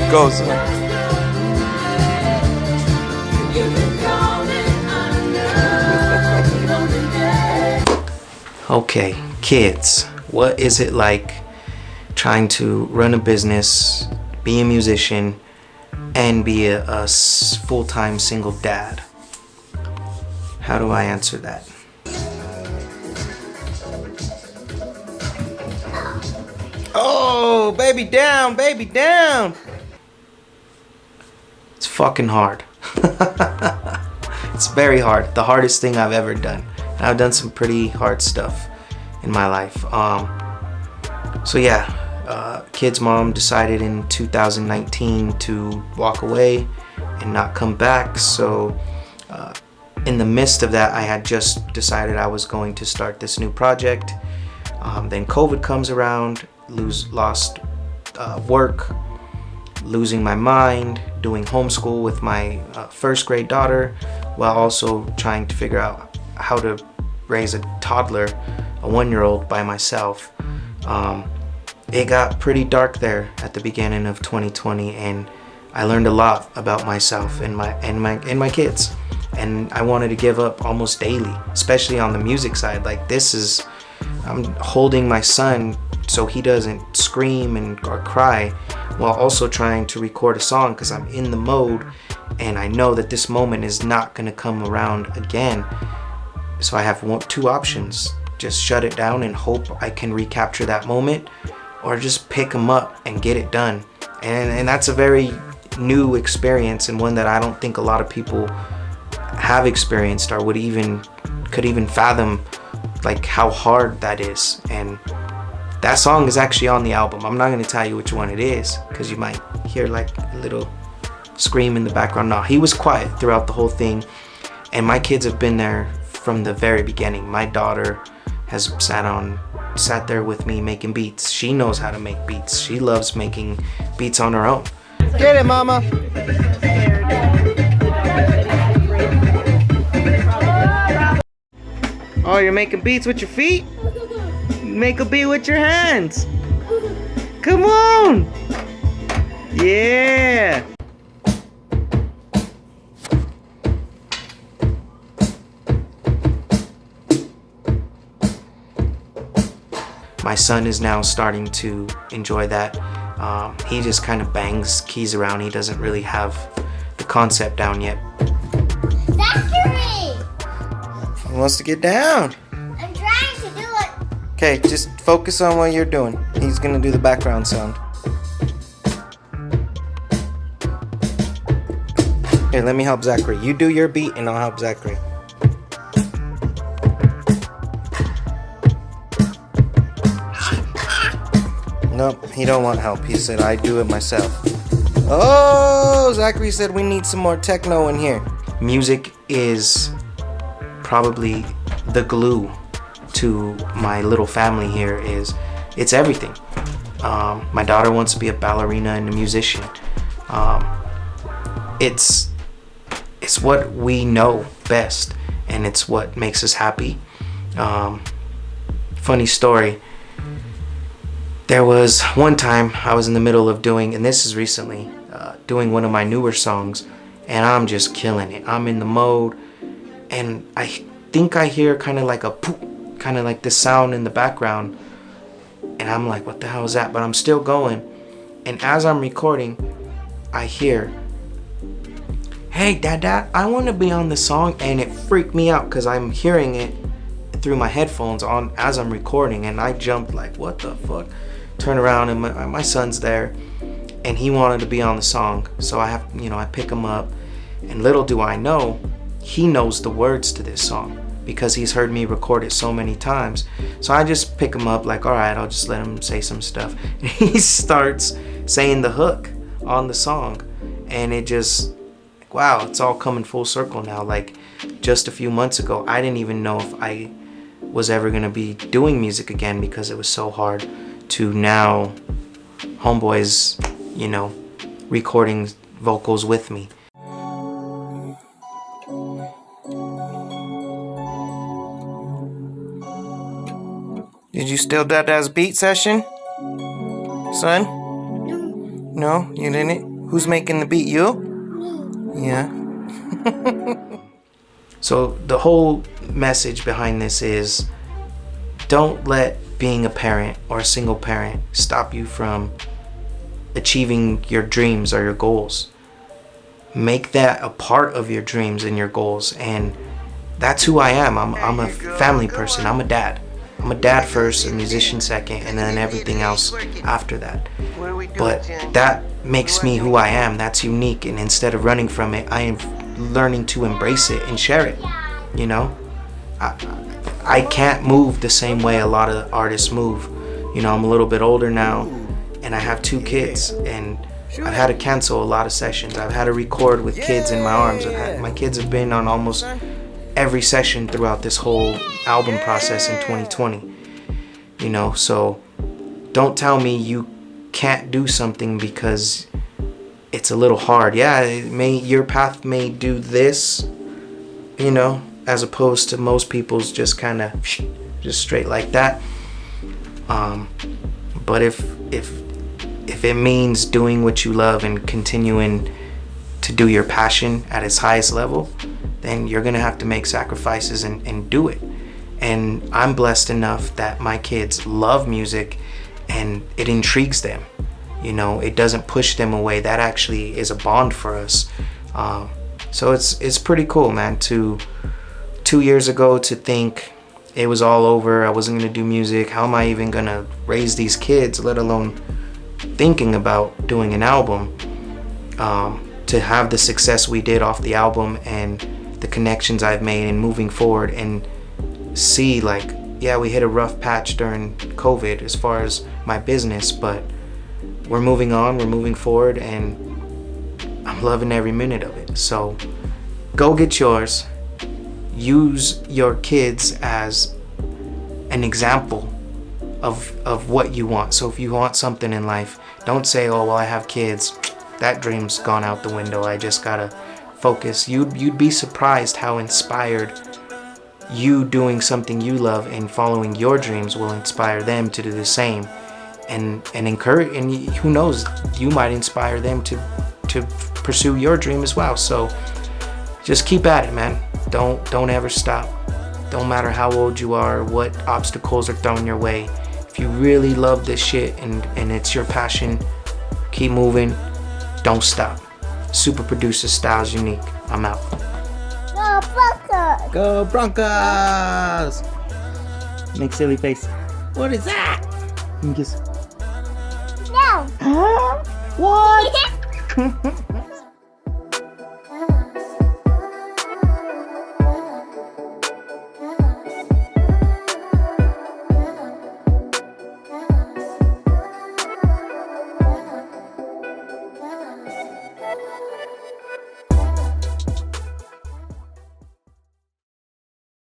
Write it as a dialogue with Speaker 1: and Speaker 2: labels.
Speaker 1: Go, son. Okay, kids, what is it like trying to run a business, be a musician, and be a full-time single dad? How do I answer that? Oh, baby down, baby down. It's fucking hard. It's very hard. The hardest thing I've ever done. And I've done some pretty hard stuff in my life. So yeah, kid's mom decided in 2019 to walk away and not come back. So in the midst of that, I had just decided I was going to start this new project. Then COVID comes around, lost work, losing my mind, doing homeschool with my first grade daughter, while also trying to figure out how to raise a toddler, a 1-year-old, by myself. It got pretty dark there at the beginning of 2020, and I learned a lot about myself and my kids. And I wanted to give up almost daily, especially on the music side. Like, I'm holding my son so he doesn't scream or cry, while also trying to record a song because I'm in the mode and I know that this moment is not going to come around again. So I have two options: just shut it down and hope I can recapture that moment, or just pick them up and get it done. And that's a very new experience, and one that I don't think a lot of people have experienced or could even fathom, like, how hard that is. And that song is actually on the album. I'm not going to tell you which one it is because you might hear like a little scream in the background. No, he was quiet throughout the whole thing, and my kids have been there from the very beginning. My daughter has sat there with me making beats. She knows how to make beats. She loves making beats on her own. Get it, mama. Oh, you're making beats with your feet? Make a beat with your hands. Come on. Yeah. My son is now starting to enjoy that. He just kind of bangs keys around. He doesn't really have the concept down yet. Zachary! He wants to get down.
Speaker 2: I'm trying to do it.
Speaker 1: Okay, just focus on what you're doing. He's gonna do the background sound. Here, let me help Zachary. You do your beat and I'll help Zachary. Nope, he don't want help. He said I do it myself. Oh, Zachary said we need some more techno in here. Music is probably the glue to my little family here. It's everything. My daughter wants to be a ballerina and a musician. It's what we know best, and it's what makes us happy. Funny story. There was one time I was in the middle of doing, and this is recently, doing one of my newer songs, and I'm just killing it. I'm in the mode, and I think I hear kind of like a poop, kind of like this sound in the background, and I'm like, what the hell is that? But I'm still going, and as I'm recording, I hear, hey, Dada, I want to be on the song, and it freaked me out because I'm hearing it through my headphones on as I'm recording, and I jumped like, what the fuck? Turn around, and my son's there, and he wanted to be on the song. So I pick him up, and little do I know, he knows the words to this song because he's heard me record it so many times. So I just pick him up like, all right, I'll just let him say some stuff. And he starts saying the hook on the song, and it just, wow, it's all coming full circle now. Like, just a few months ago, I didn't even know if I was ever gonna be doing music again because it was so hard, to now homeboys, recording vocals with me. Did you steal Dada's beat session? Son?
Speaker 2: No.
Speaker 1: No, you didn't? Who's making the beat? You?
Speaker 2: Me.
Speaker 1: Yeah. So the whole message behind this is don't let being a parent or a single parent stop you from achieving your dreams or your goals. Make that a part of your dreams and your goals, and that's who I am. I'm a family person. I'm a dad. I'm a dad first, a musician second, and then everything else after that. But that makes me who I am. That's unique, and instead of running from it, I am learning to embrace it and share it. You know, I can't move the same way a lot of artists move. You know, I'm a little bit older now, and I have 2 kids, and I've had to cancel a lot of sessions. I've had to record with kids in my arms. My kids have been on almost every session throughout this whole album process in 2020. You know, so don't tell me you can't do something because it's a little hard. Yeah, your path may do this, you know, as opposed to most people's just kind of just straight like that. But if it means doing what you love and continuing to do your passion at its highest level, then you're gonna have to make sacrifices and do it. And I'm blessed enough that my kids love music and it intrigues them. You know, it doesn't push them away. That actually is a bond for us. So it's pretty cool, man. 2 years ago to think it was all over, I wasn't gonna do music. How am I even gonna raise these kids, let alone thinking about doing an album? To have the success we did off the album and the connections I've made and moving forward, and see like, yeah, we hit a rough patch during COVID as far as my business, but we're moving on, we're moving forward, and I'm loving every minute of it. So go get yours. Use your kids as an example of what you want. So if you want something in life, don't say, oh, well, I have kids, that dream's gone out the window, I just gotta focus. You'd be surprised how inspired you doing something you love and following your dreams will inspire them to do the same, and encourage, and who knows, you might inspire them to pursue your dream as well. So just keep at it, man. Don't ever stop. Don't matter how old you are, what obstacles are thrown your way. If you really love this shit and it's your passion, keep moving. Don't stop. Super Producer Styles Unique. I'm out.
Speaker 2: Go Broncos!
Speaker 3: Go Broncos! Make silly face. What is that? Let me kiss.
Speaker 2: No!
Speaker 3: What?